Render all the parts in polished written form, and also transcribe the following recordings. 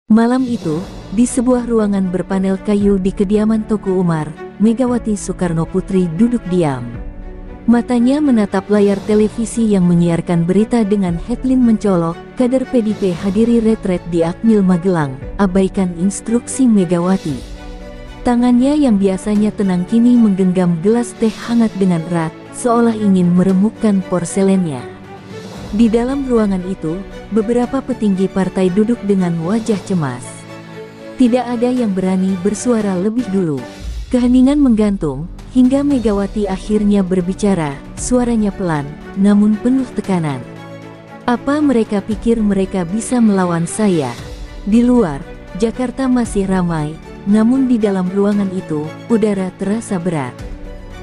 Malam itu, di sebuah ruangan berpanel kayu di kediaman Teuku Umar, Megawati Soekarnoputri duduk diam. Matanya menatap layar televisi yang menyiarkan berita dengan headline mencolok, kader PDIP hadiri retret di Akmil Magelang, abaikan instruksi Megawati. Tangannya yang biasanya tenang kini menggenggam gelas teh hangat dengan erat, seolah ingin meremukkan porselennya. Di dalam ruangan itu, beberapa petinggi partai duduk dengan wajah cemas. Tidak ada yang berani bersuara lebih dulu. Keheningan menggantung, hingga Megawati akhirnya berbicara, suaranya pelan, namun penuh tekanan. Apa mereka pikir mereka bisa melawan saya? Di luar, Jakarta masih ramai, namun di dalam ruangan itu, udara terasa berat.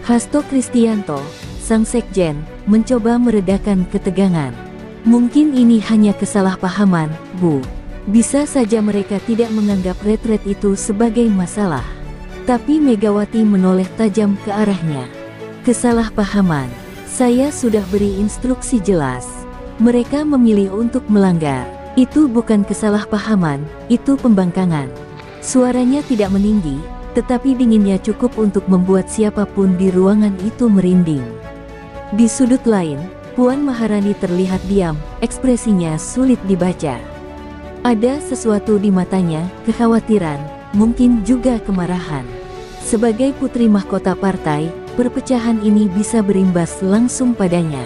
Hasto Kristianto, sang sekjen, mencoba meredakan ketegangan. Mungkin ini hanya kesalahpahaman, Bu. Bisa saja mereka tidak menganggap retret itu sebagai masalah. Tapi Megawati menoleh tajam ke arahnya. Kesalahpahaman. Saya sudah beri instruksi jelas. Mereka memilih untuk melanggar. Itu bukan kesalahpahaman, itu pembangkangan. Suaranya tidak meninggi, tetapi dinginnya cukup untuk membuat siapapun di ruangan itu merinding. Di sudut lain, Puan Maharani terlihat diam, ekspresinya sulit dibaca. Ada sesuatu di matanya, kekhawatiran, mungkin juga kemarahan. Sebagai putri mahkota partai, perpecahan ini bisa berimbas langsung padanya.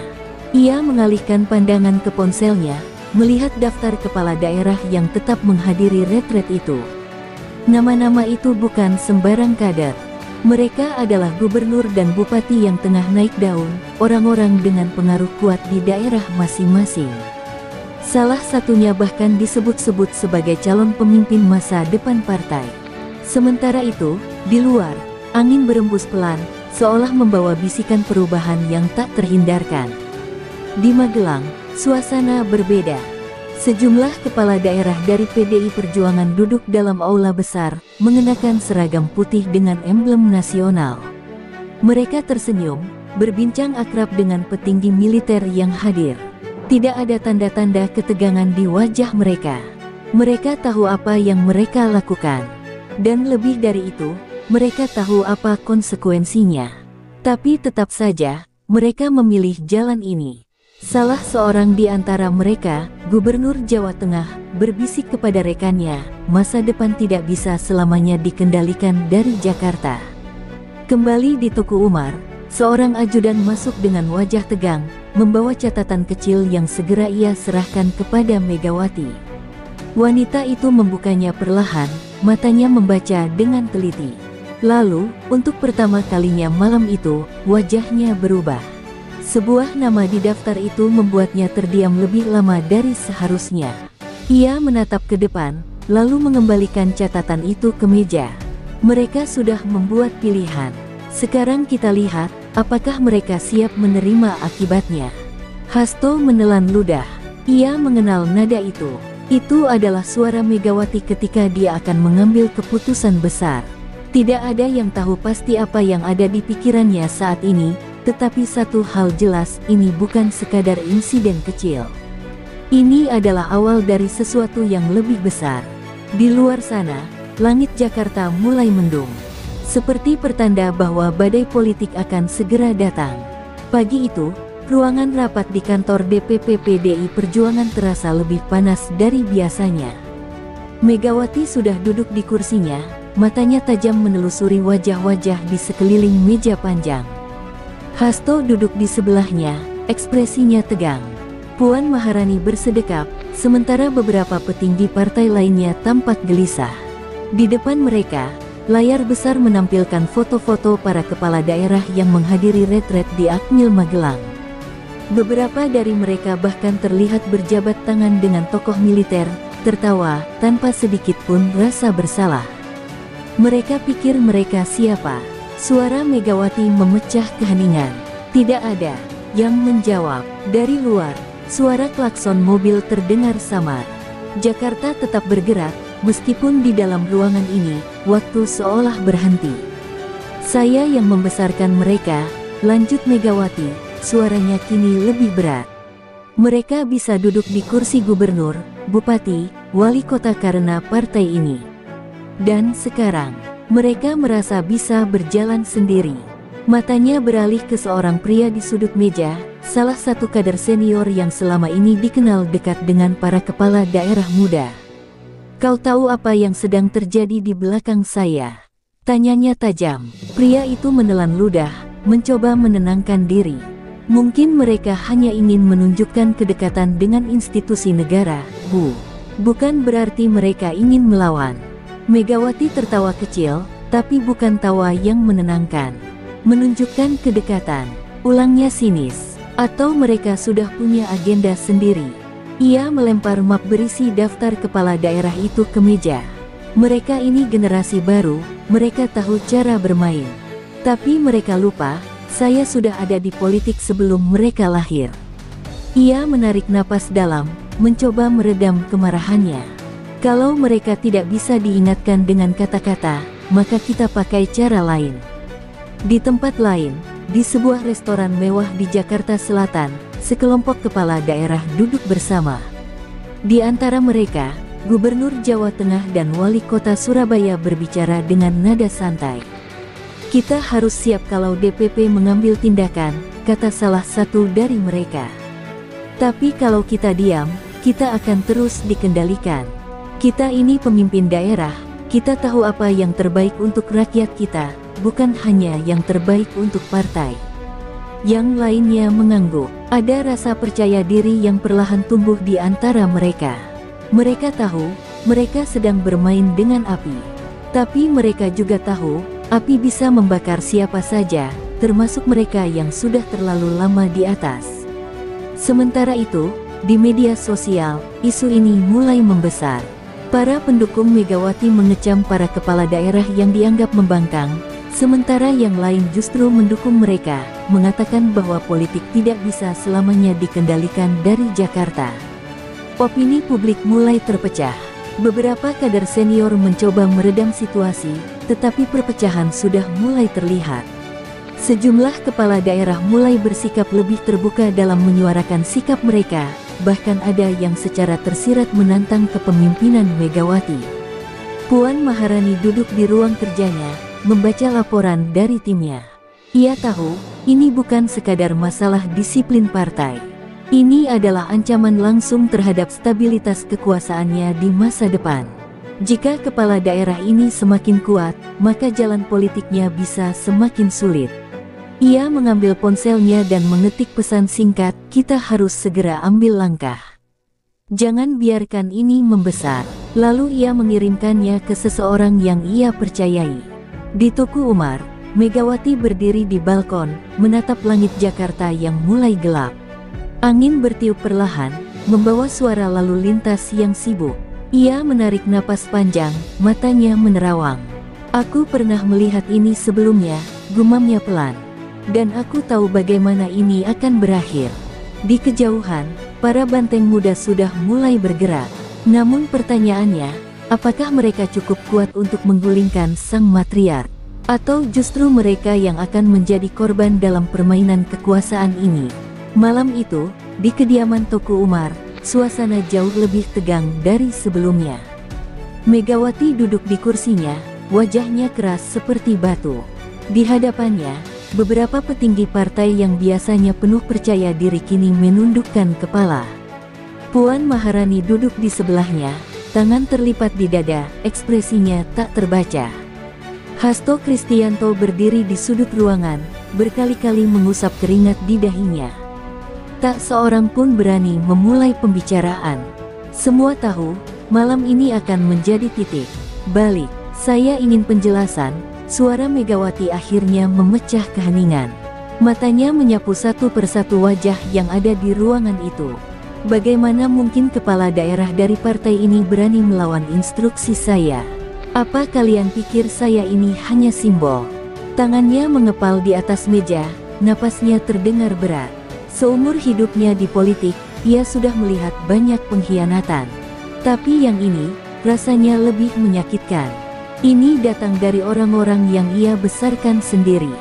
Ia mengalihkan pandangan ke ponselnya, melihat daftar kepala daerah yang tetap menghadiri retret itu. Nama-nama itu bukan sembarang kader. Mereka adalah gubernur dan bupati yang tengah naik daun, orang-orang dengan pengaruh kuat di daerah masing-masing. Salah satunya bahkan disebut-sebut sebagai calon pemimpin masa depan partai. Sementara itu, di luar, angin berembus pelan, seolah membawa bisikan perubahan yang tak terhindarkan. Di Magelang, suasana berbeda. Sejumlah kepala daerah dari PDI Perjuangan duduk dalam aula besar, mengenakan seragam putih dengan emblem nasional. Mereka tersenyum, berbincang akrab dengan petinggi militer yang hadir. Tidak ada tanda-tanda ketegangan di wajah mereka. Mereka tahu apa yang mereka lakukan. Dan lebih dari itu, mereka tahu apa konsekuensinya. Tapi tetap saja, mereka memilih jalan ini. Salah seorang di antara mereka, Gubernur Jawa Tengah, berbisik kepada rekannya, masa depan tidak bisa selamanya dikendalikan dari Jakarta. Kembali di Teuku Umar, seorang ajudan masuk dengan wajah tegang, membawa catatan kecil yang segera ia serahkan kepada Megawati. Wanita itu membukanya perlahan, matanya membaca dengan teliti. Lalu, untuk pertama kalinya malam itu, wajahnya berubah. Sebuah nama di daftar itu membuatnya terdiam lebih lama dari seharusnya. Ia menatap ke depan, lalu mengembalikan catatan itu ke meja. Mereka sudah membuat pilihan. Sekarang kita lihat, apakah mereka siap menerima akibatnya. Hasto menelan ludah. Ia mengenal nada itu. Itu adalah suara Megawati ketika dia akan mengambil keputusan besar. Tidak ada yang tahu pasti apa yang ada di pikirannya saat ini. Tetapi satu hal jelas, ini bukan sekadar insiden kecil. Ini adalah awal dari sesuatu yang lebih besar. Di luar sana, langit Jakarta mulai mendung. Seperti pertanda bahwa badai politik akan segera datang. Pagi itu, ruangan rapat di kantor DPP PDI Perjuangan terasa lebih panas dari biasanya. Megawati sudah duduk di kursinya, matanya tajam menelusuri wajah-wajah di sekeliling meja panjang. Hasto duduk di sebelahnya, ekspresinya tegang. Puan Maharani bersedekap, sementara beberapa petinggi partai lainnya tampak gelisah. Di depan mereka, layar besar menampilkan foto-foto para kepala daerah yang menghadiri retret di Akmil Magelang. Beberapa dari mereka bahkan terlihat berjabat tangan dengan tokoh militer, tertawa, tanpa sedikit pun rasa bersalah. Mereka pikir mereka siapa? Suara Megawati memecah keheningan. Tidak ada yang menjawab. Dari luar, suara klakson mobil terdengar samar. Jakarta tetap bergerak, meskipun di dalam ruangan ini, waktu seolah berhenti. Saya yang membesarkan mereka, lanjut Megawati, suaranya kini lebih berat. Mereka bisa duduk di kursi gubernur, bupati, wali kota karena partai ini. Dan sekarang, mereka merasa bisa berjalan sendiri. Matanya beralih ke seorang pria di sudut meja, salah satu kader senior yang selama ini dikenal dekat dengan para kepala daerah muda. "Kau tahu apa yang sedang terjadi di belakang saya?" tanyanya tajam. Pria itu menelan ludah, mencoba menenangkan diri. Mungkin mereka hanya ingin menunjukkan kedekatan dengan institusi negara, Bu. Bukan berarti mereka ingin melawan. Megawati tertawa kecil, tapi bukan tawa yang menenangkan. Menunjukkan kedekatan, ulangnya sinis. Atau mereka sudah punya agenda sendiri. Ia melempar map berisi daftar kepala daerah itu ke meja. Mereka ini generasi baru, mereka tahu cara bermain. Tapi mereka lupa, saya sudah ada di politik sebelum mereka lahir. Ia menarik napas dalam, mencoba meredam kemarahannya. Kalau mereka tidak bisa diingatkan dengan kata-kata, maka kita pakai cara lain. Di tempat lain, di sebuah restoran mewah di Jakarta Selatan, sekelompok kepala daerah duduk bersama. Di antara mereka, Gubernur Jawa Tengah dan Wali Kota Surabaya berbicara dengan nada santai. "Kita harus siap kalau DPP mengambil tindakan," kata salah satu dari mereka. "Tapi kalau kita diam, kita akan terus dikendalikan. Kita ini pemimpin daerah, kita tahu apa yang terbaik untuk rakyat kita, bukan hanya yang terbaik untuk partai." Yang lainnya mengangguk. Ada rasa percaya diri yang perlahan tumbuh di antara mereka. Mereka tahu, mereka sedang bermain dengan api. Tapi mereka juga tahu, api bisa membakar siapa saja, termasuk mereka yang sudah terlalu lama di atas. Sementara itu, di media sosial, isu ini mulai membesar. Para pendukung Megawati mengecam para kepala daerah yang dianggap membangkang, sementara yang lain justru mendukung mereka, mengatakan bahwa politik tidak bisa selamanya dikendalikan dari Jakarta. Opini publik mulai terpecah. Beberapa kader senior mencoba meredam situasi, tetapi perpecahan sudah mulai terlihat. Sejumlah kepala daerah mulai bersikap lebih terbuka dalam menyuarakan sikap mereka, bahkan ada yang secara tersirat menantang kepemimpinan Megawati. Puan Maharani duduk di ruang kerjanya, membaca laporan dari timnya. Ia tahu, ini bukan sekadar masalah disiplin partai. Ini adalah ancaman langsung terhadap stabilitas kekuasaannya di masa depan. Jika kepala daerah ini semakin kuat, maka jalan politiknya bisa semakin sulit. Ia mengambil ponselnya dan mengetik pesan singkat, "Kita harus segera ambil langkah. Jangan biarkan ini membesar." Lalu ia mengirimkannya ke seseorang yang ia percayai. Di Tuku Umar, Megawati berdiri di balkon, menatap langit Jakarta yang mulai gelap. Angin bertiup perlahan, membawa suara lalu lintas yang sibuk. Ia menarik napas panjang, matanya menerawang. "Aku pernah melihat ini sebelumnya," gumamnya pelan. "Dan aku tahu bagaimana ini akan berakhir." Di kejauhan, para banteng muda sudah mulai bergerak. Namun pertanyaannya, apakah mereka cukup kuat untuk menggulingkan sang matriark? Atau justru mereka yang akan menjadi korban dalam permainan kekuasaan ini? Malam itu, di kediaman Tuku Umar, suasana jauh lebih tegang dari sebelumnya. Megawati duduk di kursinya, wajahnya keras seperti batu. Di hadapannya, beberapa petinggi partai yang biasanya penuh percaya diri kini menundukkan kepala. Puan Maharani duduk di sebelahnya, tangan terlipat di dada, ekspresinya tak terbaca. Hasto Kristianto berdiri di sudut ruangan, berkali-kali mengusap keringat di dahinya. Tak seorang pun berani memulai pembicaraan. Semua tahu, malam ini akan menjadi titik balik. "Saya ingin penjelasan," suara Megawati akhirnya memecah keheningan. Matanya menyapu satu persatu wajah yang ada di ruangan itu. "Bagaimana mungkin kepala daerah dari partai ini berani melawan instruksi saya? Apa kalian pikir saya ini hanya simbol?" Tangannya mengepal di atas meja, napasnya terdengar berat. Seumur hidupnya di politik, ia sudah melihat banyak pengkhianatan. Tapi yang ini, rasanya lebih menyakitkan. Ini datang dari orang-orang yang ia besarkan sendiri.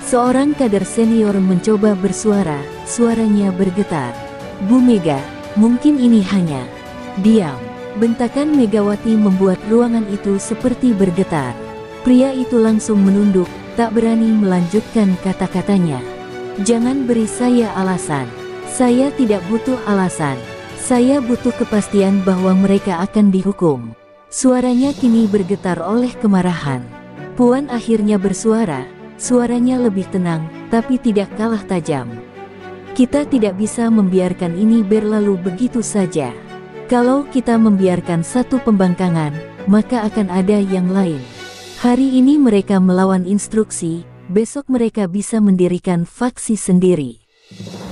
Seorang kader senior mencoba bersuara, suaranya bergetar. Bu Mega, mungkin ini hanya... Diam. Bentakan Megawati membuat ruangan itu seperti bergetar. Pria itu langsung menunduk, tak berani melanjutkan kata-katanya. Jangan beri saya alasan. Saya tidak butuh alasan. Saya butuh kepastian bahwa mereka akan dihukum. Suaranya kini bergetar oleh kemarahan. Puan akhirnya bersuara, suaranya lebih tenang, tapi tidak kalah tajam. Kita tidak bisa membiarkan ini berlalu begitu saja. Kalau kita membiarkan satu pembangkangan, maka akan ada yang lain. Hari ini mereka melawan instruksi, besok mereka bisa mendirikan faksi sendiri.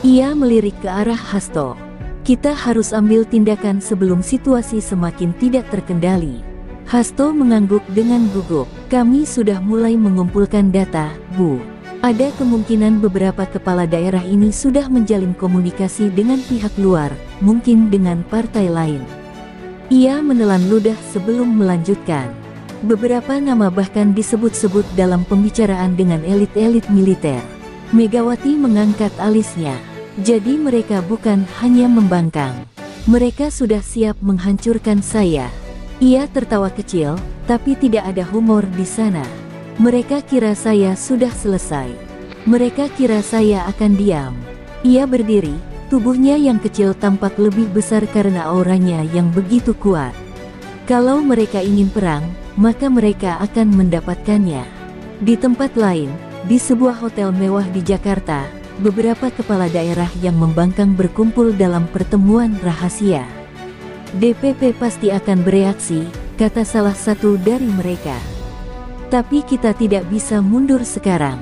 Ia melirik ke arah Hasto. Kita harus ambil tindakan sebelum situasi semakin tidak terkendali. Hasto mengangguk dengan gugup. Kami sudah mulai mengumpulkan data, Bu. Ada kemungkinan beberapa kepala daerah ini sudah menjalin komunikasi dengan pihak luar, mungkin dengan partai lain. Ia menelan ludah sebelum melanjutkan. Beberapa nama bahkan disebut-sebut dalam pembicaraan dengan elit-elit militer. Megawati mengangkat alisnya. Jadi mereka bukan hanya membangkang. Mereka sudah siap menghancurkan saya. Ia tertawa kecil, tapi tidak ada humor di sana. Mereka kira saya sudah selesai. Mereka kira saya akan diam. Ia berdiri, tubuhnya yang kecil tampak lebih besar karena auranya yang begitu kuat. Kalau mereka ingin perang, maka mereka akan mendapatkannya. Di tempat lain, di sebuah hotel mewah di Jakarta, beberapa kepala daerah yang membangkang berkumpul dalam pertemuan rahasia. DPP pasti akan bereaksi, kata salah satu dari mereka. Tapi kita tidak bisa mundur sekarang.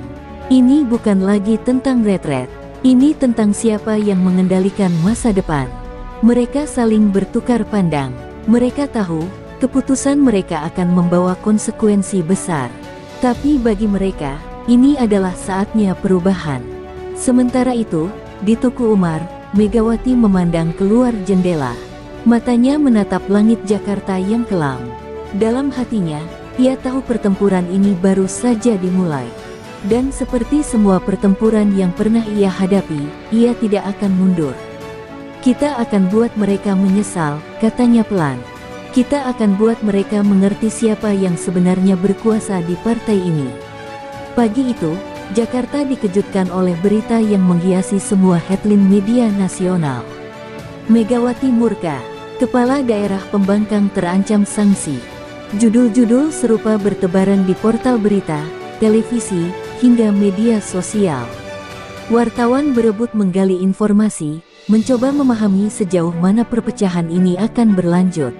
Ini bukan lagi tentang retret. Ini tentang siapa yang mengendalikan masa depan. Mereka saling bertukar pandang. Mereka tahu, keputusan mereka akan membawa konsekuensi besar. Tapi bagi mereka, ini adalah saatnya perubahan. Sementara itu, di Tuku Umar, Megawati memandang keluar jendela. Matanya menatap langit Jakarta yang kelam. Dalam hatinya, ia tahu pertempuran ini baru saja dimulai. Dan seperti semua pertempuran yang pernah ia hadapi, ia tidak akan mundur. Kita akan buat mereka menyesal, katanya pelan. Kita akan buat mereka mengerti siapa yang sebenarnya berkuasa di partai ini. Pagi itu, Jakarta dikejutkan oleh berita yang menghiasi semua headline media nasional. Megawati murka, kepala daerah pembangkang terancam sanksi. Judul-judul serupa bertebaran di portal berita, televisi, hingga media sosial. Wartawan berebut menggali informasi, mencoba memahami sejauh mana perpecahan ini akan berlanjut.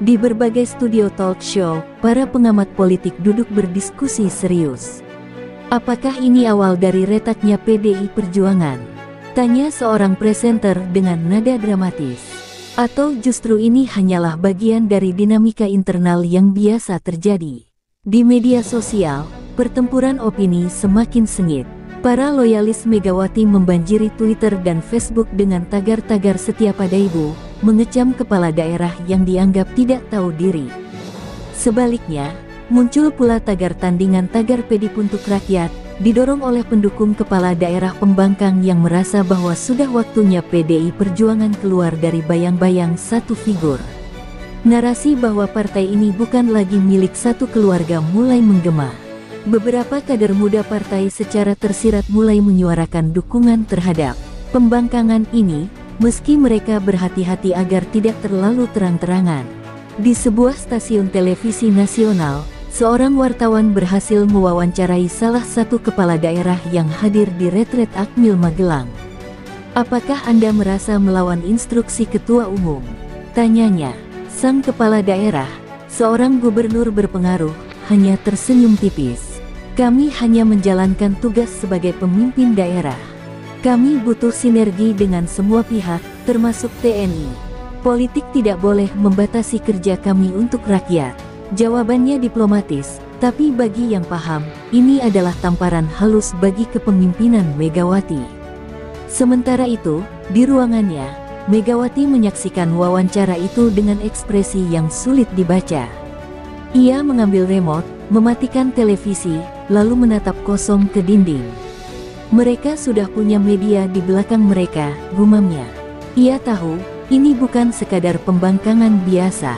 Di berbagai studio talk show, para pengamat politik duduk berdiskusi serius. Apakah ini awal dari retaknya PDI Perjuangan? Tanya seorang presenter dengan nada dramatis. Atau justru ini hanyalah bagian dari dinamika internal yang biasa terjadi? Di media sosial, pertempuran opini semakin sengit. Para loyalis Megawati membanjiri Twitter dan Facebook dengan tagar-tagar setia pada ibu, mengecam kepala daerah yang dianggap tidak tahu diri. Sebaliknya, muncul pula tagar tandingan tagar PDIP untuk rakyat, didorong oleh pendukung kepala daerah pembangkang yang merasa bahwa sudah waktunya PDI Perjuangan keluar dari bayang-bayang satu figur. Narasi bahwa partai ini bukan lagi milik satu keluarga mulai menggema. Beberapa kader muda partai secara tersirat mulai menyuarakan dukungan terhadap pembangkangan ini, meski mereka berhati-hati agar tidak terlalu terang-terangan. Di sebuah stasiun televisi nasional, seorang wartawan berhasil mewawancarai salah satu kepala daerah yang hadir di retret Akmil Magelang. Apakah Anda merasa melawan instruksi ketua umum? Tanyanya. Sang kepala daerah, seorang gubernur berpengaruh, hanya tersenyum tipis. Kami hanya menjalankan tugas sebagai pemimpin daerah. Kami butuh sinergi dengan semua pihak, termasuk TNI. Politik tidak boleh membatasi kerja kami untuk rakyat. Jawabannya diplomatis, tapi bagi yang paham, ini adalah tamparan halus bagi kepemimpinan Megawati. Sementara itu, di ruangannya, Megawati menyaksikan wawancara itu dengan ekspresi yang sulit dibaca. Ia mengambil remote, mematikan televisi, lalu menatap kosong ke dinding. Mereka sudah punya media di belakang mereka, gumamnya. Ia tahu, ini bukan sekadar pembangkangan biasa.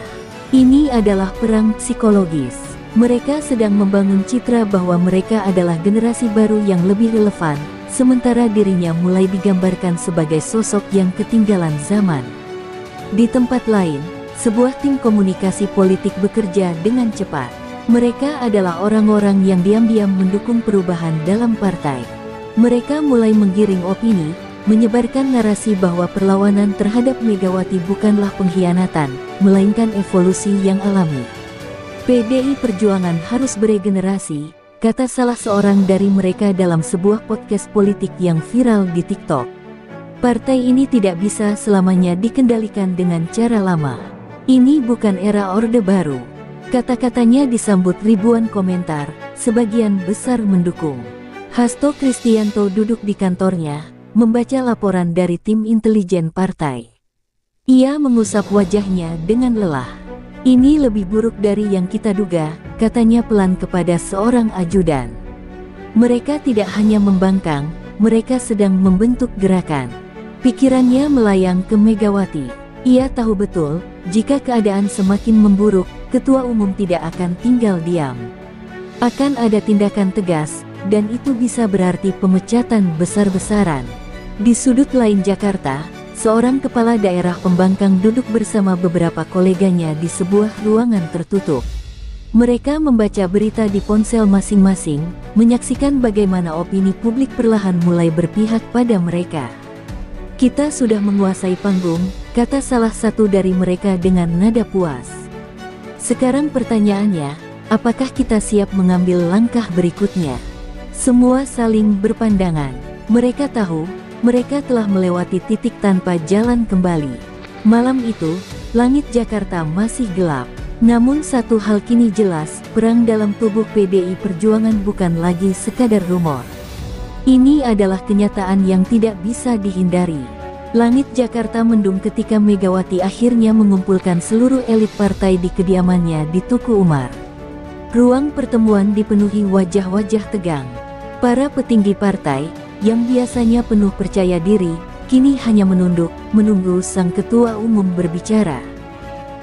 Ini adalah perang psikologis. Mereka sedang membangun citra bahwa mereka adalah generasi baru yang lebih relevan, sementara dirinya mulai digambarkan sebagai sosok yang ketinggalan zaman. Di tempat lain, sebuah tim komunikasi politik bekerja dengan cepat. Mereka adalah orang-orang yang diam-diam mendukung perubahan dalam partai. Mereka mulai menggiring opini, menyebarkan narasi bahwa perlawanan terhadap Megawati bukanlah pengkhianatan, melainkan evolusi yang alami. PDI Perjuangan harus beregenerasi, kata salah seorang dari mereka dalam sebuah podcast politik yang viral di TikTok. Partai ini tidak bisa selamanya dikendalikan dengan cara lama. Ini bukan era Orde Baru. Kata-katanya disambut ribuan komentar, sebagian besar mendukung. Hasto Kristianto duduk di kantornya, membaca laporan dari tim intelijen partai. Ia mengusap wajahnya dengan lelah. Ini lebih buruk dari yang kita duga, katanya pelan kepada seorang ajudan. Mereka tidak hanya membangkang, mereka sedang membentuk gerakan. Pikirannya melayang ke Megawati. Ia tahu betul, jika keadaan semakin memburuk, Ketua Umum tidak akan tinggal diam. Akan ada tindakan tegas, dan itu bisa berarti pemecatan besar-besaran. Di sudut lain Jakarta, seorang kepala daerah pembangkang duduk bersama beberapa koleganya di sebuah ruangan tertutup. Mereka membaca berita di ponsel masing-masing, menyaksikan bagaimana opini publik perlahan mulai berpihak pada mereka. Kita sudah menguasai panggung, kata salah satu dari mereka dengan nada puas. Sekarang pertanyaannya, apakah kita siap mengambil langkah berikutnya? Semua saling berpandangan. Mereka tahu, mereka telah melewati titik tanpa jalan kembali. Malam itu, langit Jakarta masih gelap. Namun satu hal kini jelas, perang dalam tubuh PDI Perjuangan bukan lagi sekadar rumor. Ini adalah kenyataan yang tidak bisa dihindari. Langit Jakarta mendung ketika Megawati akhirnya mengumpulkan seluruh elit partai di kediamannya di Tuku Umar. Ruang pertemuan dipenuhi wajah-wajah tegang. Para petinggi partai, yang biasanya penuh percaya diri, kini hanya menunggu sang ketua umum berbicara.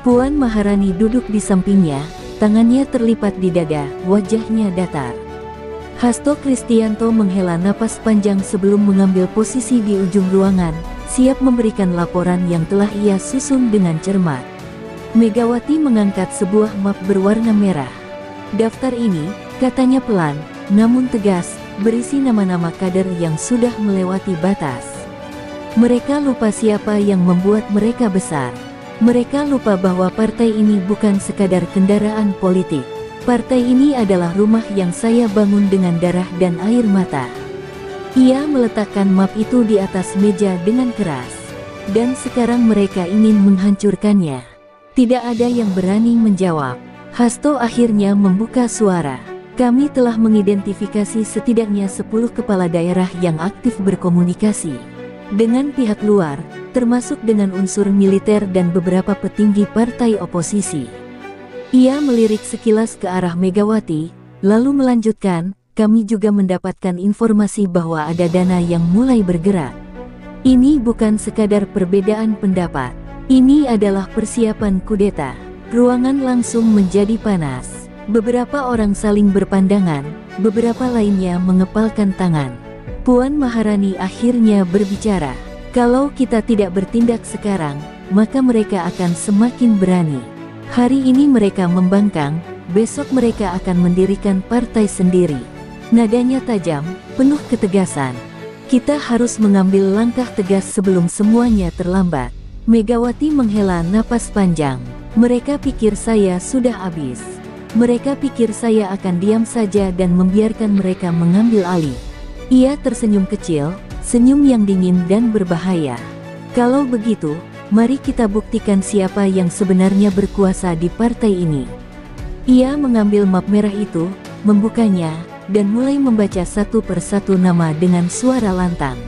Puan Maharani duduk di sampingnya, tangannya terlipat di dada, wajahnya datar. Hasto Kristianto menghela napas panjang sebelum mengambil posisi di ujung ruangan, siap memberikan laporan yang telah ia susun dengan cermat. Megawati mengangkat sebuah map berwarna merah. Daftar ini, katanya pelan, namun tegas, berisi nama-nama kader yang sudah melewati batas. Mereka lupa siapa yang membuat mereka besar. Mereka lupa bahwa partai ini bukan sekadar kendaraan politik. Partai ini adalah rumah yang saya bangun dengan darah dan air mata. Ia meletakkan map itu di atas meja dengan keras. Dan sekarang mereka ingin menghancurkannya. Tidak ada yang berani menjawab. Hasto akhirnya membuka suara. Kami telah mengidentifikasi setidaknya 10 kepala daerah yang aktif berkomunikasi dengan pihak luar, termasuk dengan unsur militer dan beberapa petinggi partai oposisi. Ia melirik sekilas ke arah Megawati, lalu melanjutkan, kami juga mendapatkan informasi bahwa ada dana yang mulai bergerak. Ini bukan sekadar perbedaan pendapat. Ini adalah persiapan kudeta. Ruangan langsung menjadi panas. Beberapa orang saling berpandangan, beberapa lainnya mengepalkan tangan. Puan Maharani akhirnya berbicara. Kalau kita tidak bertindak sekarang, maka mereka akan semakin berani. Hari ini mereka membangkang, besok mereka akan mendirikan partai sendiri. Nadanya tajam, penuh ketegasan. Kita harus mengambil langkah tegas sebelum semuanya terlambat. Megawati menghela napas panjang. Mereka pikir saya sudah habis. Mereka pikir saya akan diam saja dan membiarkan mereka mengambil alih. Ia tersenyum kecil, senyum yang dingin dan berbahaya. Kalau begitu, mari kita buktikan siapa yang sebenarnya berkuasa di partai ini. Ia mengambil map merah itu, membukanya, dan mulai membaca satu persatu nama dengan suara lantang.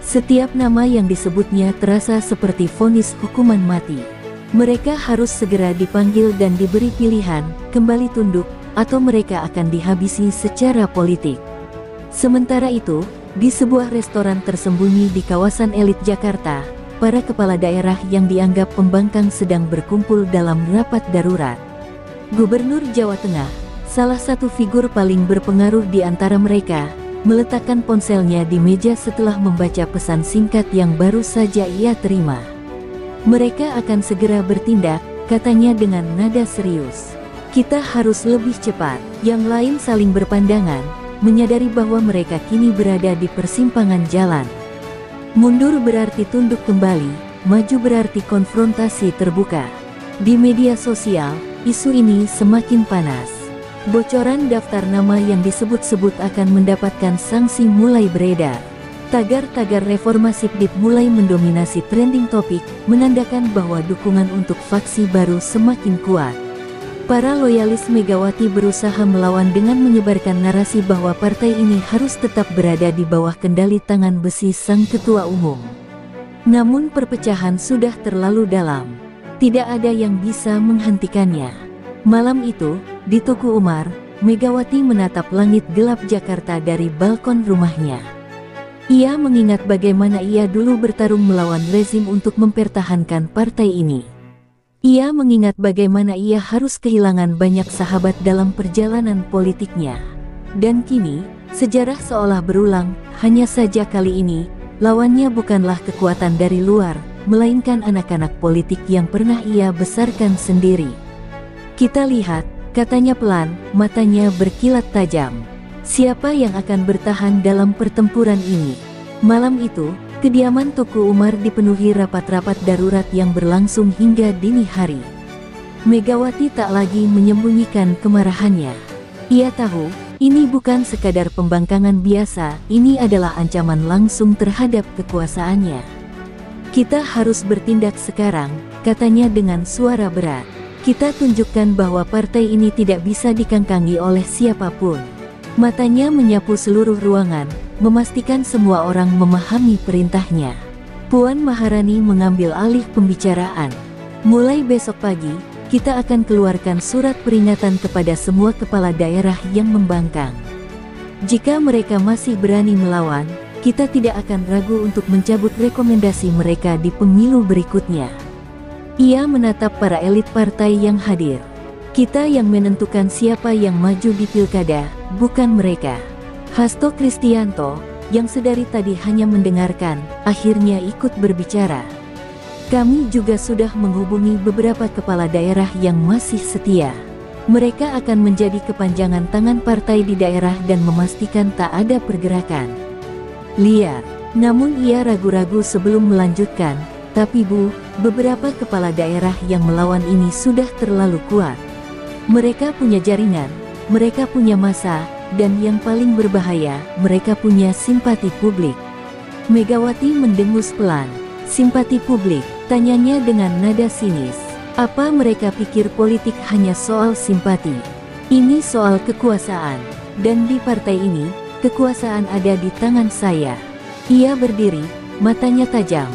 Setiap nama yang disebutnya terasa seperti vonis hukuman mati. Mereka harus segera dipanggil dan diberi pilihan, kembali tunduk, atau mereka akan dihabisi secara politik. Sementara itu, di sebuah restoran tersembunyi di kawasan elit Jakarta, para kepala daerah yang dianggap pembangkang sedang berkumpul dalam rapat darurat. Gubernur Jawa Tengah, salah satu figur paling berpengaruh di antara mereka, meletakkan ponselnya di meja setelah membaca pesan singkat yang baru saja ia terima. Mereka akan segera bertindak, katanya dengan nada serius. Kita harus lebih cepat. Yang lain saling berpandangan, menyadari bahwa mereka kini berada di persimpangan jalan. Mundur berarti tunduk kembali, maju berarti konfrontasi terbuka. Di media sosial, isu ini semakin panas. Bocoran daftar nama yang disebut-sebut akan mendapatkan sanksi mulai beredar. Tagar-tagar reformasi PDIP mulai mendominasi trending topik, menandakan bahwa dukungan untuk faksi baru semakin kuat. Para loyalis Megawati berusaha melawan dengan menyebarkan narasi bahwa partai ini harus tetap berada di bawah kendali tangan besi sang ketua umum. Namun perpecahan sudah terlalu dalam. Tidak ada yang bisa menghentikannya. Malam itu, di Tugu Umar, Megawati menatap langit gelap Jakarta dari balkon rumahnya. Ia mengingat bagaimana ia dulu bertarung melawan rezim untuk mempertahankan partai ini. Ia mengingat bagaimana ia harus kehilangan banyak sahabat dalam perjalanan politiknya. Dan kini, sejarah seolah berulang, hanya saja kali ini, lawannya bukanlah kekuatan dari luar, melainkan anak-anak politik yang pernah ia besarkan sendiri. Kita lihat, katanya pelan, matanya berkilat tajam. Siapa yang akan bertahan dalam pertempuran ini? Malam itu, kediaman Tugu Umar dipenuhi rapat-rapat darurat yang berlangsung hingga dini hari. Megawati tak lagi menyembunyikan kemarahannya. Ia tahu, ini bukan sekadar pembangkangan biasa, ini adalah ancaman langsung terhadap kekuasaannya. Kita harus bertindak sekarang, katanya dengan suara berat. Kita tunjukkan bahwa partai ini tidak bisa dikangkangi oleh siapapun. Matanya menyapu seluruh ruangan, memastikan semua orang memahami perintahnya. Puan Maharani mengambil alih pembicaraan. Mulai besok pagi, kita akan keluarkan surat peringatan kepada semua kepala daerah yang membangkang. Jika mereka masih berani melawan, kita tidak akan ragu untuk mencabut rekomendasi mereka di pemilu berikutnya. Ia menatap para elit partai yang hadir. Kita yang menentukan siapa yang maju di pilkada, bukan mereka. Hasto Kristianto, yang sedari tadi hanya mendengarkan, akhirnya ikut berbicara. Kami juga sudah menghubungi beberapa kepala daerah yang masih setia. Mereka akan menjadi kepanjangan tangan partai di daerah dan memastikan tak ada pergerakan liar. Namun ia ragu-ragu sebelum melanjutkan, tapi Bu, beberapa kepala daerah yang melawan ini sudah terlalu kuat. Mereka punya jaringan, mereka punya massa, dan yang paling berbahaya, mereka punya simpati publik. Megawati mendengus pelan. Simpati publik, tanyanya dengan nada sinis. Apa mereka pikir politik hanya soal simpati? Ini soal kekuasaan. Dan di partai ini, kekuasaan ada di tangan saya. Ia berdiri, matanya tajam.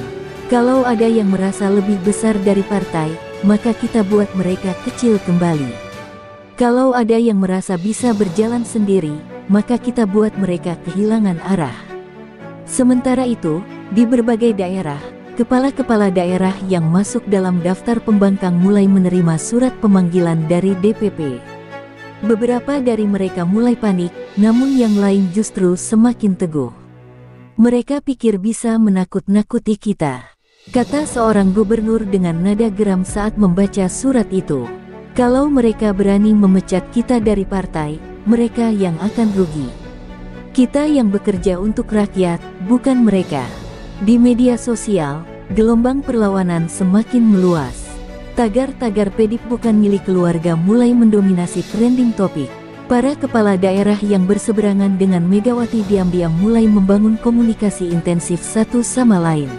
Kalau ada yang merasa lebih besar dari partai, maka kita buat mereka kecil kembali. Kalau ada yang merasa bisa berjalan sendiri, maka kita buat mereka kehilangan arah. Sementara itu, di berbagai daerah, kepala-kepala daerah yang masuk dalam daftar pembangkang mulai menerima surat pemanggilan dari DPP. Beberapa dari mereka mulai panik, namun yang lain justru semakin teguh. Mereka pikir bisa menakut-nakuti kita, kata seorang gubernur dengan nada geram saat membaca surat itu. Kalau mereka berani memecat kita dari partai, mereka yang akan rugi. Kita yang bekerja untuk rakyat, bukan mereka. Di media sosial, gelombang perlawanan semakin meluas. Tagar-tagar PDIP bukan milik keluarga mulai mendominasi trending topik. Para kepala daerah yang berseberangan dengan Megawati diam-diam mulai membangun komunikasi intensif satu sama lain.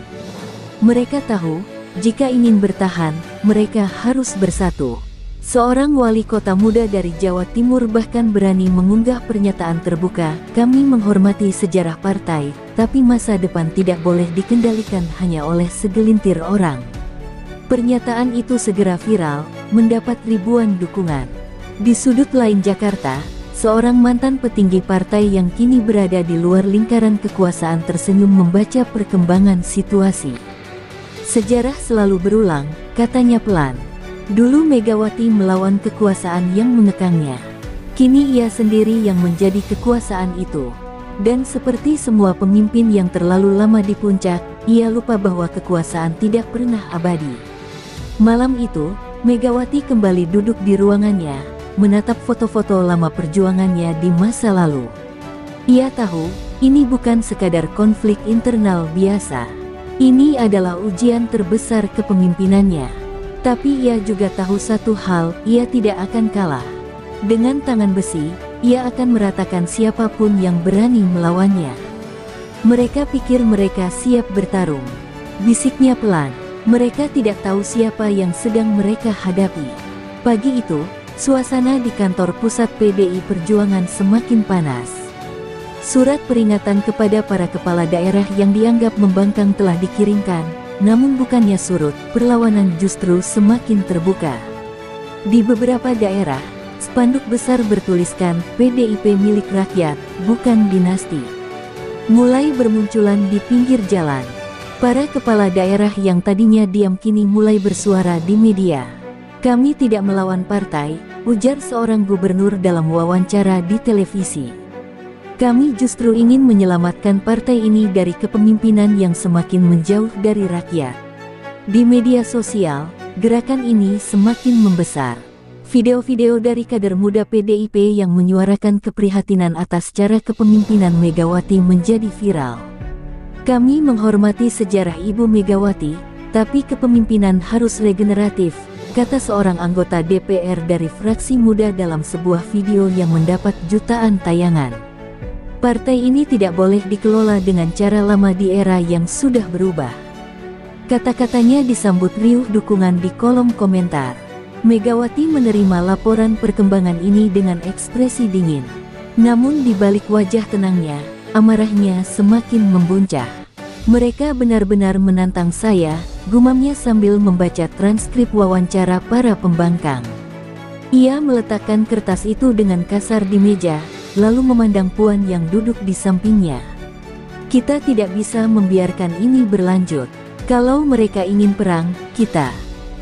Mereka tahu, jika ingin bertahan, mereka harus bersatu. Seorang wali kota muda dari Jawa Timur bahkan berani mengunggah pernyataan terbuka, kami menghormati sejarah partai, tapi masa depan tidak boleh dikendalikan hanya oleh segelintir orang. Pernyataan itu segera viral, mendapat ribuan dukungan. Di sudut lain Jakarta, seorang mantan petinggi partai yang kini berada di luar lingkaran kekuasaan tersenyum membaca perkembangan situasi. Sejarah selalu berulang, katanya pelan. Dulu Megawati melawan kekuasaan yang mengekangnya. Kini ia sendiri yang menjadi kekuasaan itu. Dan seperti semua pemimpin yang terlalu lama di puncak, ia lupa bahwa kekuasaan tidak pernah abadi. Malam itu, Megawati kembali duduk di ruangannya, menatap foto-foto lama perjuangannya di masa lalu. Ia tahu, ini bukan sekadar konflik internal biasa. Ini adalah ujian terbesar kepemimpinannya. Tapi ia juga tahu satu hal, ia tidak akan kalah. Dengan tangan besi, ia akan meratakan siapapun yang berani melawannya. Mereka pikir mereka siap bertarung. Bisiknya pelan, mereka tidak tahu siapa yang sedang mereka hadapi. Pagi itu, suasana di kantor pusat PDI Perjuangan semakin panas. Surat peringatan kepada para kepala daerah yang dianggap membangkang telah dikirimkan, namun bukannya surut, perlawanan justru semakin terbuka. Di beberapa daerah, spanduk besar bertuliskan PDIP milik rakyat, bukan dinasti. Mulai bermunculan di pinggir jalan. Para kepala daerah yang tadinya diam kini mulai bersuara di media. Kami tidak melawan partai, ujar seorang gubernur dalam wawancara di televisi. Kami justru ingin menyelamatkan partai ini dari kepemimpinan yang semakin menjauh dari rakyat. Di media sosial, gerakan ini semakin membesar. Video-video dari kader muda PDIP yang menyuarakan keprihatinan atas cara kepemimpinan Megawati menjadi viral. Kami menghormati sejarah Ibu Megawati, tapi kepemimpinan harus regeneratif, kata seorang anggota DPR dari fraksi muda dalam sebuah video yang mendapat jutaan tayangan. Partai ini tidak boleh dikelola dengan cara lama di era yang sudah berubah. Kata-katanya disambut riuh dukungan di kolom komentar. Megawati menerima laporan perkembangan ini dengan ekspresi dingin. Namun di balik wajah tenangnya, amarahnya semakin membuncah. Mereka benar-benar menantang saya, gumamnya sambil membaca transkrip wawancara para pembangkang. Ia meletakkan kertas itu dengan kasar di meja, lalu memandang Puan yang duduk di sampingnya. Kita tidak bisa membiarkan ini berlanjut. Kalau mereka ingin perang, kita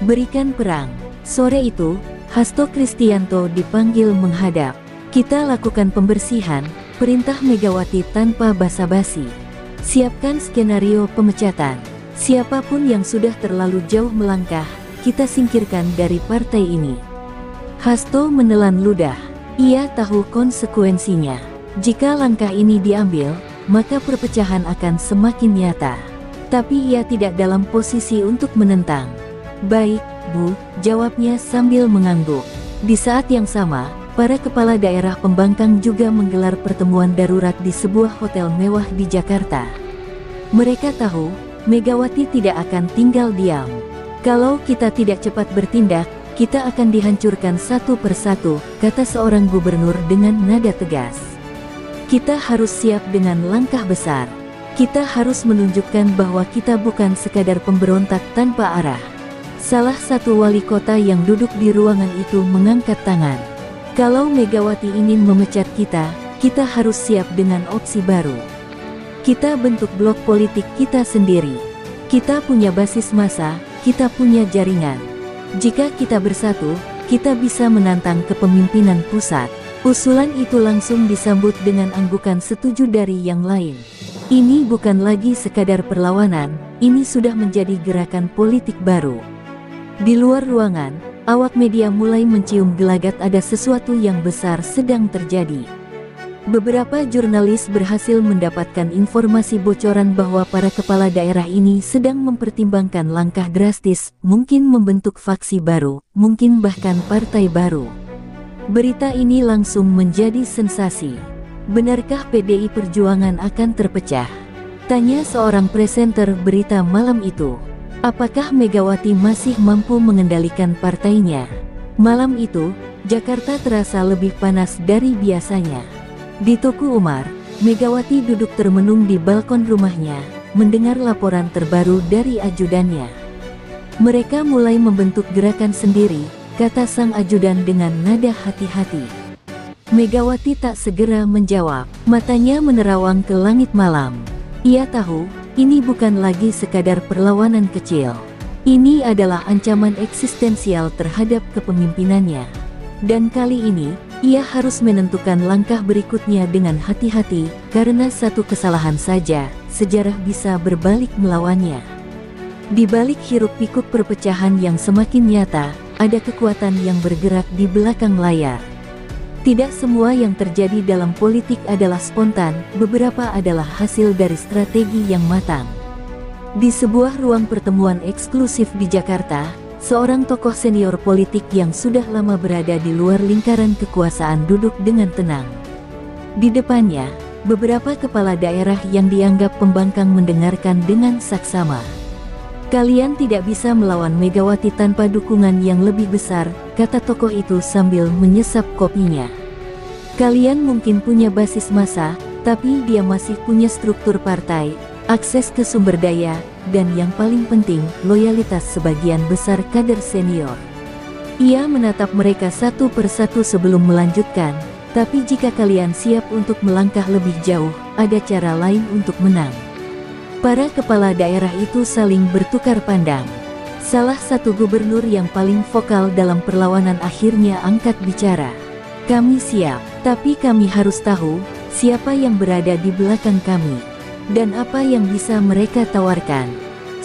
berikan perang. Sore itu, Hasto Kristianto dipanggil menghadap. Kita lakukan pembersihan, perintah Megawati tanpa basa-basi. Siapkan skenario pemecatan. Siapapun yang sudah terlalu jauh melangkah, kita singkirkan dari partai ini. Hasto menelan ludah. Ia tahu konsekuensinya. Jika langkah ini diambil, maka perpecahan akan semakin nyata. Tapi ia tidak dalam posisi untuk menentang. Baik, Bu, jawabnya sambil mengangguk. Di saat yang sama, para kepala daerah pembangkang juga menggelar pertemuan darurat di sebuah hotel mewah di Jakarta. Mereka tahu, Megawati tidak akan tinggal diam. Kalau kita tidak cepat bertindak, kita akan dihancurkan satu persatu, kata seorang gubernur dengan nada tegas. Kita harus siap dengan langkah besar. Kita harus menunjukkan bahwa kita bukan sekadar pemberontak tanpa arah. Salah satu wali kota yang duduk di ruangan itu mengangkat tangan. Kalau Megawati ingin memecat kita, kita harus siap dengan opsi baru. Kita bentuk blok politik kita sendiri. Kita punya basis massa, kita punya jaringan. Jika kita bersatu, kita bisa menantang kepemimpinan pusat. Usulan itu langsung disambut dengan anggukan setuju dari yang lain. Ini bukan lagi sekadar perlawanan, ini sudah menjadi gerakan politik baru. Di luar ruangan, awak media mulai mencium gelagat ada sesuatu yang besar sedang terjadi. Beberapa jurnalis berhasil mendapatkan informasi bocoran bahwa para kepala daerah ini sedang mempertimbangkan langkah drastis, mungkin membentuk faksi baru, mungkin bahkan partai baru. Berita ini langsung menjadi sensasi. Benarkah PDI Perjuangan akan terpecah? Tanya seorang presenter berita malam itu. Apakah Megawati masih mampu mengendalikan partainya? Malam itu, Jakarta terasa lebih panas dari biasanya. Di Tuku Umar, Megawati duduk termenung di balkon rumahnya, mendengar laporan terbaru dari ajudannya. Mereka mulai membentuk gerakan sendiri, kata sang ajudan dengan nada hati-hati. Megawati tak segera menjawab, matanya menerawang ke langit malam. Ia tahu, ini bukan lagi sekadar perlawanan kecil. Ini adalah ancaman eksistensial terhadap kepemimpinannya. Dan kali ini, ia harus menentukan langkah berikutnya dengan hati-hati, karena satu kesalahan saja, sejarah bisa berbalik melawannya. Di balik hiruk-pikuk perpecahan yang semakin nyata, ada kekuatan yang bergerak di belakang layar. Tidak semua yang terjadi dalam politik adalah spontan, beberapa adalah hasil dari strategi yang matang. Di sebuah ruang pertemuan eksklusif di Jakarta, seorang tokoh senior politik yang sudah lama berada di luar lingkaran kekuasaan duduk dengan tenang. Di depannya, beberapa kepala daerah yang dianggap pembangkang mendengarkan dengan saksama. "Kalian tidak bisa melawan Megawati tanpa dukungan yang lebih besar," kata tokoh itu sambil menyesap kopinya. "Kalian mungkin punya basis massa, tapi dia masih punya struktur partai, akses ke sumber daya, dan yang paling penting, loyalitas sebagian besar kader senior." Ia menatap mereka satu persatu sebelum melanjutkan, "Tapi jika kalian siap untuk melangkah lebih jauh, ada cara lain untuk menang." Para kepala daerah itu saling bertukar pandang. Salah satu gubernur yang paling vokal dalam perlawanan akhirnya angkat bicara. "Kami siap, tapi kami harus tahu, siapa yang berada di belakang kami, dan apa yang bisa mereka tawarkan."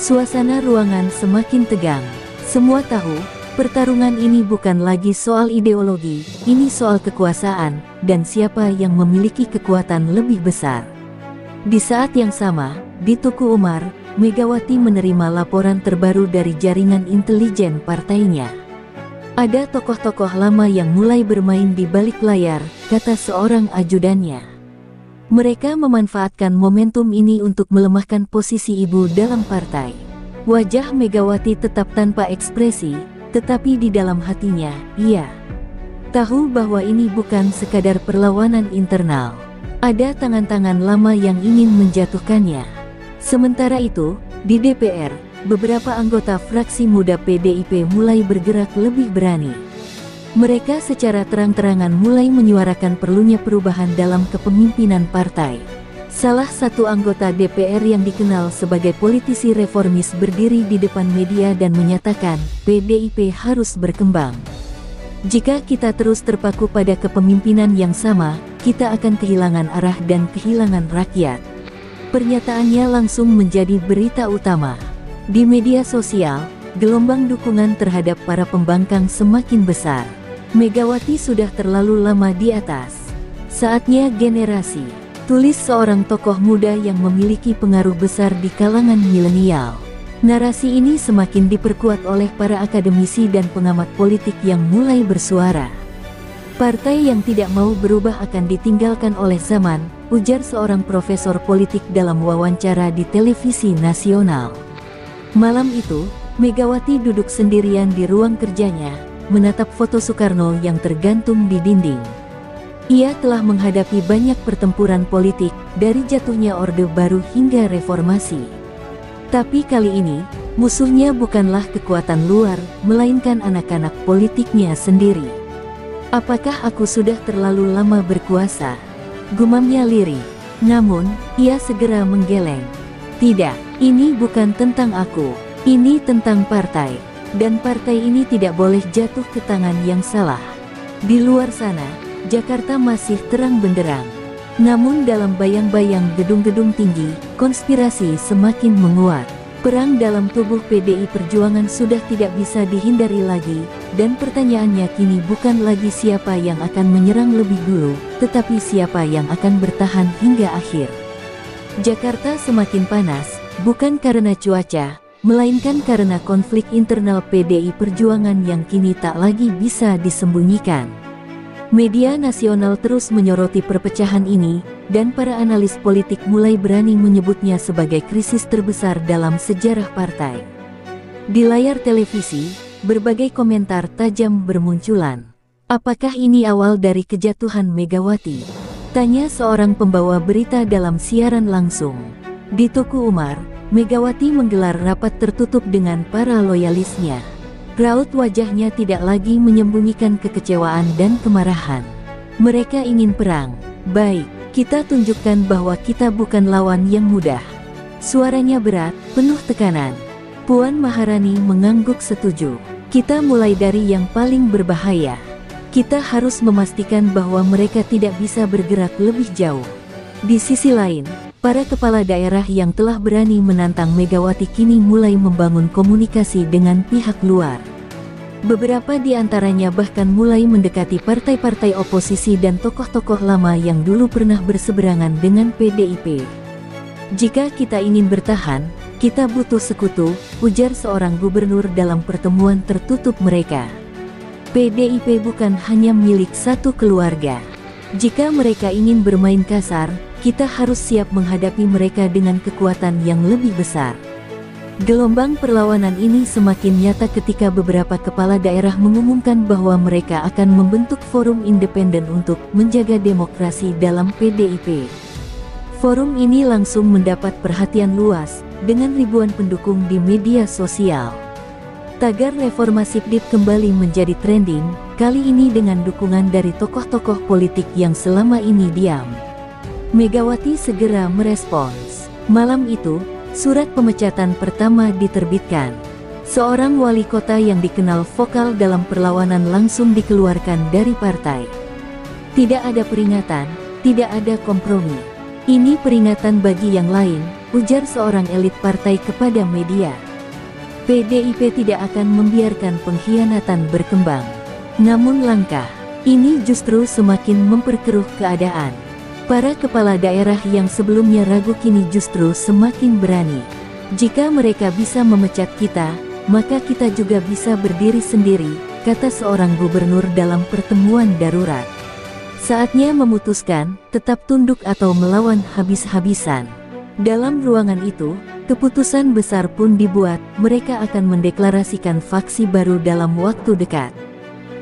Suasana ruangan semakin tegang. Semua tahu, pertarungan ini bukan lagi soal ideologi, ini soal kekuasaan, dan siapa yang memiliki kekuatan lebih besar. Di saat yang sama, di Tuku Umar, Megawati menerima laporan terbaru dari jaringan intelijen partainya. "Ada tokoh-tokoh lama yang mulai bermain di balik layar," kata seorang ajudannya. "Mereka memanfaatkan momentum ini untuk melemahkan posisi ibu dalam partai." Wajah Megawati tetap tanpa ekspresi, tetapi di dalam hatinya, ia tahu bahwa ini bukan sekadar perlawanan internal. Ada tangan-tangan lama yang ingin menjatuhkannya. Sementara itu, di DPR, beberapa anggota fraksi muda PDIP mulai bergerak lebih berani. Mereka secara terang-terangan mulai menyuarakan perlunya perubahan dalam kepemimpinan partai. Salah satu anggota DPR yang dikenal sebagai politisi reformis berdiri di depan media dan menyatakan, "PDIP harus berkembang. Jika kita terus terpaku pada kepemimpinan yang sama, kita akan kehilangan arah dan kehilangan rakyat." Pernyataannya langsung menjadi berita utama. Di media sosial, gelombang dukungan terhadap para pembangkang semakin besar. "Megawati sudah terlalu lama di atas. Saatnya generasi," tulis seorang tokoh muda yang memiliki pengaruh besar di kalangan milenial. Narasi ini semakin diperkuat oleh para akademisi dan pengamat politik yang mulai bersuara. "Partai yang tidak mau berubah akan ditinggalkan oleh zaman," ujar seorang profesor politik dalam wawancara di televisi nasional. Malam itu, Megawati duduk sendirian di ruang kerjanya, menatap foto Soekarno yang tergantung di dinding. Ia telah menghadapi banyak pertempuran politik, dari jatuhnya Orde Baru hingga reformasi. Tapi kali ini, musuhnya bukanlah kekuatan luar, melainkan anak-anak politiknya sendiri. "Apakah aku sudah terlalu lama berkuasa?" gumamnya lirih. Namun, ia segera menggeleng. "Tidak, ini bukan tentang aku. Ini tentang partai. Dan partai ini tidak boleh jatuh ke tangan yang salah." Di luar sana, Jakarta masih terang benderang. Namun dalam bayang-bayang gedung-gedung tinggi, konspirasi semakin menguat. Perang dalam tubuh PDI Perjuangan sudah tidak bisa dihindari lagi, dan pertanyaannya kini bukan lagi siapa yang akan menyerang lebih dulu, tetapi siapa yang akan bertahan hingga akhir. Jakarta semakin panas, bukan karena cuaca, melainkan karena konflik internal PDI Perjuangan yang kini tak lagi bisa disembunyikan. Media nasional terus menyoroti perpecahan ini, dan para analis politik mulai berani menyebutnya sebagai krisis terbesar dalam sejarah partai. Di layar televisi, berbagai komentar tajam bermunculan. "Apakah ini awal dari kejatuhan Megawati?" tanya seorang pembawa berita dalam siaran langsung. Di Tuku Umar, Megawati menggelar rapat tertutup dengan para loyalisnya. Raut wajahnya tidak lagi menyembunyikan kekecewaan dan kemarahan. "Mereka ingin perang. Baik, kita tunjukkan bahwa kita bukan lawan yang mudah. Suaranya berat, penuh tekanan. Puan Maharani mengangguk setuju. Kita mulai dari yang paling berbahaya. Kita harus memastikan bahwa mereka tidak bisa bergerak lebih jauh. Di sisi lain, para kepala daerah yang telah berani menantang Megawati kini mulai membangun komunikasi dengan pihak luar. Beberapa di antaranya bahkan mulai mendekati partai-partai oposisi dan tokoh-tokoh lama yang dulu pernah berseberangan dengan PDIP. Jika kita ingin bertahan, kita butuh sekutu, ujar seorang gubernur dalam pertemuan tertutup mereka. PDIP bukan hanya milik satu keluarga. Jika mereka ingin bermain kasar, kita harus siap menghadapi mereka dengan kekuatan yang lebih besar. Gelombang perlawanan ini semakin nyata ketika beberapa kepala daerah mengumumkan bahwa mereka akan membentuk forum independen untuk menjaga demokrasi dalam PDIP. Forum ini langsung mendapat perhatian luas, dengan ribuan pendukung di media sosial. Tagar reformasi PDIP kembali menjadi trending, kali ini dengan dukungan dari tokoh-tokoh politik yang selama ini diam. Megawati segera merespons. Malam itu, surat pemecatan pertama diterbitkan. Seorang wali kota yang dikenal vokal dalam perlawanan langsung dikeluarkan dari partai. Tidak ada peringatan, tidak ada kompromi. Ini peringatan bagi yang lain, ujar seorang elit partai kepada media. PDIP tidak akan membiarkan pengkhianatan berkembang. Namun langkah ini justru semakin memperkeruh keadaan. Para kepala daerah yang sebelumnya ragu kini justru semakin berani. Jika mereka bisa memecat kita, maka kita juga bisa berdiri sendiri, kata seorang gubernur dalam pertemuan darurat. Saatnya memutuskan, tetap tunduk atau melawan habis-habisan. Dalam ruangan itu, keputusan besar pun dibuat, mereka akan mendeklarasikan faksi baru dalam waktu dekat.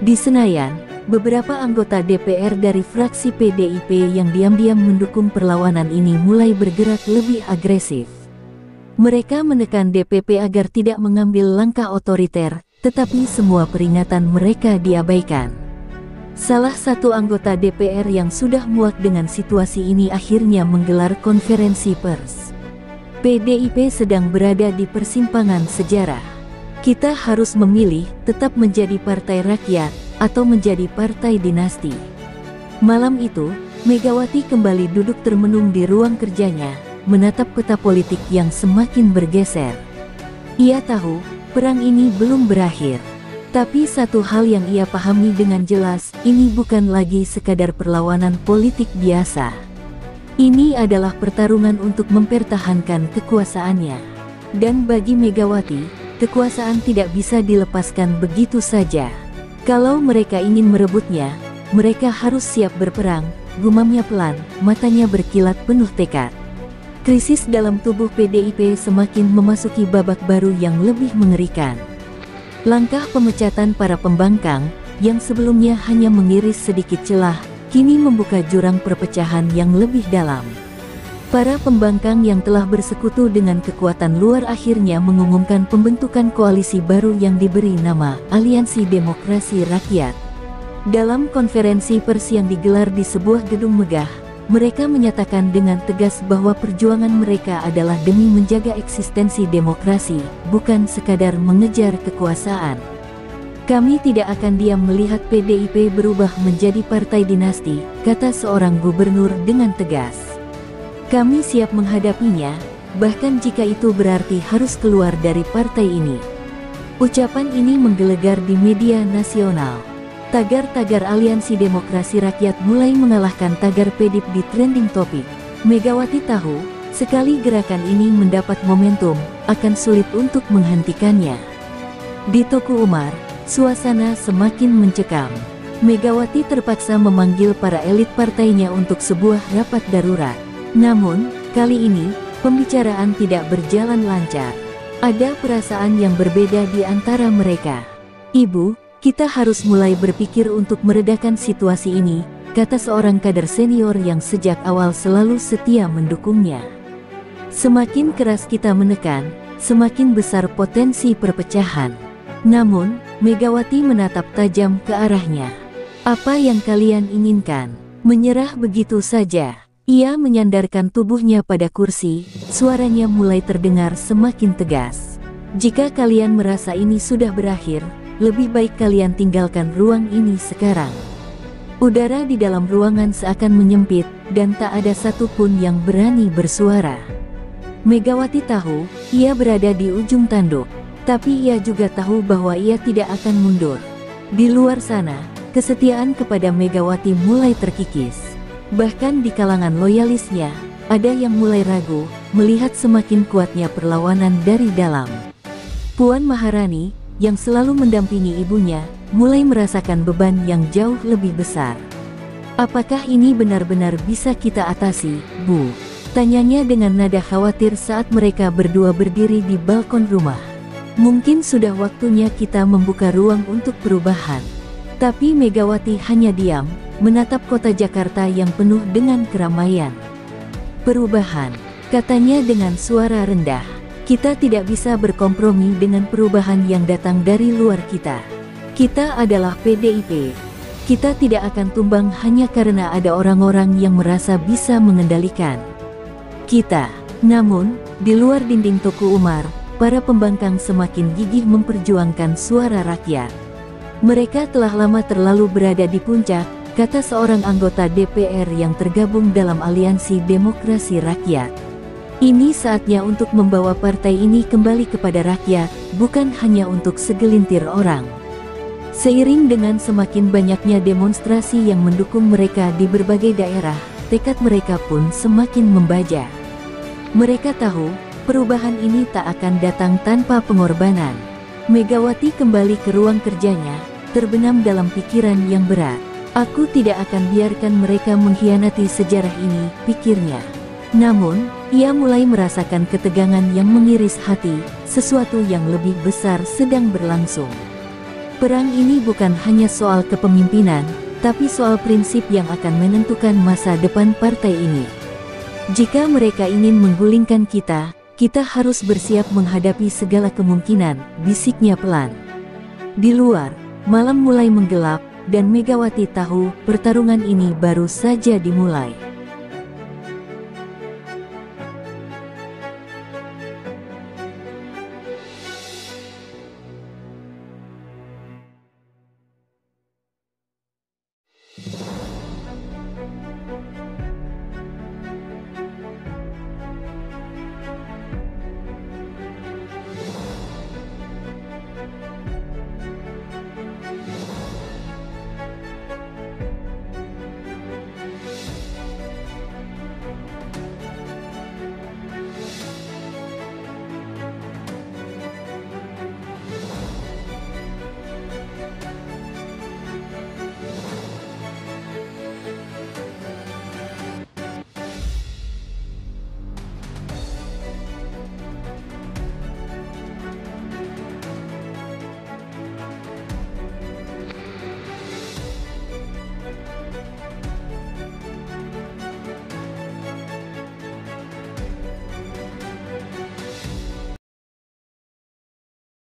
Di Senayan, beberapa anggota DPR dari fraksi PDIP yang diam-diam mendukung perlawanan ini mulai bergerak lebih agresif. Mereka menekan DPP agar tidak mengambil langkah otoriter, tetapi semua peringatan mereka diabaikan. Salah satu anggota DPR yang sudah muak dengan situasi ini akhirnya menggelar konferensi pers. PDIP sedang berada di persimpangan sejarah. Kita harus memilih, tetap menjadi partai rakyat, atau menjadi partai dinasti. Malam itu, Megawati kembali duduk termenung di ruang kerjanya, menatap peta politik yang semakin bergeser. Ia tahu, perang ini belum berakhir. Tapi satu hal yang ia pahami dengan jelas, ini bukan lagi sekadar perlawanan politik biasa. Ini adalah pertarungan untuk mempertahankan kekuasaannya. Dan bagi Megawati, kekuasaan tidak bisa dilepaskan begitu saja. Kalau mereka ingin merebutnya, mereka harus siap berperang, gumamnya pelan, matanya berkilat penuh tekad. Krisis dalam tubuh PDIP semakin memasuki babak baru yang lebih mengerikan. Langkah pemecatan para pembangkang, yang sebelumnya hanya mengiris sedikit celah, kini membuka jurang perpecahan yang lebih dalam. Para pembangkang yang telah bersekutu dengan kekuatan luar akhirnya mengumumkan pembentukan koalisi baru yang diberi nama Aliansi Demokrasi Rakyat. Dalam konferensi pers yang digelar di sebuah gedung megah, mereka menyatakan dengan tegas bahwa perjuangan mereka adalah demi menjaga eksistensi demokrasi, bukan sekadar mengejar kekuasaan. Kami tidak akan diam melihat PDIP berubah menjadi partai dinasti, kata seorang gubernur dengan tegas. Kami siap menghadapinya, bahkan jika itu berarti harus keluar dari partai ini. Ucapan ini menggelegar di media nasional. Tagar-tagar Aliansi Demokrasi Rakyat mulai mengalahkan tagar PDIP di trending topik. Megawati tahu, sekali gerakan ini mendapat momentum, akan sulit untuk menghentikannya. Di Tuku Umar, suasana semakin mencekam. Megawati terpaksa memanggil para elit partainya untuk sebuah rapat darurat. Namun, kali ini, pembicaraan tidak berjalan lancar. Ada perasaan yang berbeda di antara mereka. Ibu, kita harus mulai berpikir untuk meredakan situasi ini, kata seorang kader senior yang sejak awal selalu setia mendukungnya. Semakin keras kita menekan, semakin besar potensi perpecahan. Namun, Megawati menatap tajam ke arahnya. Apa yang kalian inginkan? Menyerah begitu saja? Ia menyandarkan tubuhnya pada kursi, suaranya mulai terdengar semakin tegas. Jika kalian merasa ini sudah berakhir, lebih baik kalian tinggalkan ruang ini sekarang. Udara di dalam ruangan seakan menyempit, dan tak ada satupun yang berani bersuara. Megawati tahu, ia berada di ujung tanduk. Tapi ia juga tahu bahwa ia tidak akan mundur. Di luar sana, kesetiaan kepada Megawati mulai terkikis. Bahkan di kalangan loyalisnya, ada yang mulai ragu, melihat semakin kuatnya perlawanan dari dalam. Puan Maharani, yang selalu mendampingi ibunya, mulai merasakan beban yang jauh lebih besar. Apakah ini benar-benar bisa kita atasi, Bu? Tanyanya dengan nada khawatir saat mereka berdua berdiri di balkon rumah. Mungkin sudah waktunya kita membuka ruang untuk perubahan. Tapi Megawati hanya diam, menatap kota Jakarta yang penuh dengan keramaian. Perubahan, katanya dengan suara rendah. Kita tidak bisa berkompromi dengan perubahan yang datang dari luar kita. Kita adalah PDIP. Kita tidak akan tumbang hanya karena ada orang-orang yang merasa bisa mengendalikan kita. Namun, di luar dinding Tuku Umar, para pembangkang semakin gigih memperjuangkan suara rakyat. Mereka telah lama terlalu berada di puncak, kata seorang anggota DPR yang tergabung dalam Aliansi Demokrasi Rakyat. Ini saatnya untuk membawa partai ini kembali kepada rakyat, bukan hanya untuk segelintir orang. Seiring dengan semakin banyaknya demonstrasi yang mendukung mereka di berbagai daerah, tekad mereka pun semakin membaja. Mereka tahu, perubahan ini tak akan datang tanpa pengorbanan. Megawati kembali ke ruang kerjanya, terbenam dalam pikiran yang berat. Aku tidak akan biarkan mereka mengkhianati sejarah ini, pikirnya. Namun, ia mulai merasakan ketegangan yang mengiris hati, sesuatu yang lebih besar sedang berlangsung. Perang ini bukan hanya soal kepemimpinan, tapi soal prinsip yang akan menentukan masa depan partai ini. Jika mereka ingin menggulingkan kita harus bersiap menghadapi segala kemungkinan, bisiknya pelan. Di luar, malam mulai menggelap, dan Megawati tahu pertarungan ini baru saja dimulai.